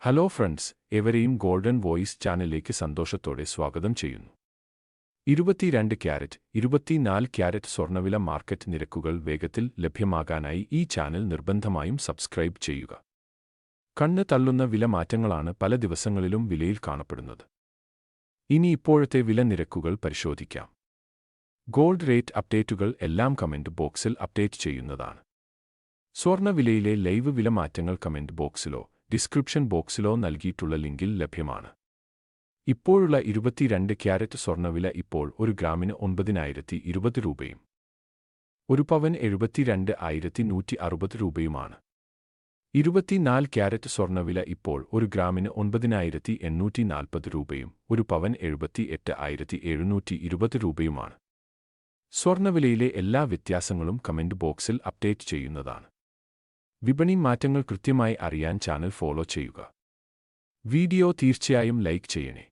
Hello friends, എവരെയും golden voice ചാനലിലേക്ക് സന്തോഷത്തോടെ സ്വാഗതം ചെയ്യുന്നു. 22 ക്യാരറ്റ്, 24 ക്യാരറ്റ് സ്വർണ്ണവില മാർക്കറ്റ് നിരക്കുകൾ വേഗത്തിൽ ലഭ്യമാകാനായി ഈ ചാനൽ നിർബന്ധമായും സബ്സ്ക്രൈബ് ചെയ്യുക. കണ്ണ് തള്ളുന്ന വില മാറ്റങ്ങളാണ് പല ദിവസങ്ങളിലും വിലയിൽ കാണപ്പെടുന്നത്. ഇനി ഇപ്പോഴത്തെ വില നിരക്കുകൾ പരിശോധിക്കാം. ഗോൾഡ് റേറ്റ് അപ്ഡേറ്റുകൾ എല്ലാം കമന്റ് ബോക്സിൽ അപ്ഡേറ്റ് ചെയ്യുന്നതാണ്. സ്വർണ്ണവിലയിലെ ലൈവ് വില മാറ്റങ്ങൾ കമന്റ് ബോക്സിലോ ഡിസ്ക്രിപ്ഷൻ ബോക്സിലോ നൽകിയിട്ടുള്ള ലിങ്കിൽ ലഭ്യമാണ്. ഇപ്പോഴുള്ള 22 ക്യാരറ്റ് സ്വർണ്ണവില ഇപ്പോൾ ഒരു ഗ്രാമിന് 9,020 രൂപയും ഒരു പവൻ 72,160 രൂപയുമാണ്. 24 ക്യാരറ്റ് സ്വർണ്ണവില ഇപ്പോൾ ഒരു ഗ്രാമിന് 9,840 രൂപയും ഒരു പവൻ 78,720 രൂപയുമാണ്. സ്വർണ്ണവിലയിലെ എല്ലാ വ്യത്യാസങ്ങളും കമന്റ് ബോക്സിൽ അപ്ഡേറ്റ് ചെയ്യുന്നതാണ്. വിപണി മാറ്റങ്ങൾ കൃത്യമായി അറിയാൻ ചാനൽ ഫോളോ ചെയ്യുക. വീഡിയോ തീർച്ചയായും ലൈക്ക് ചെയ്യണേ.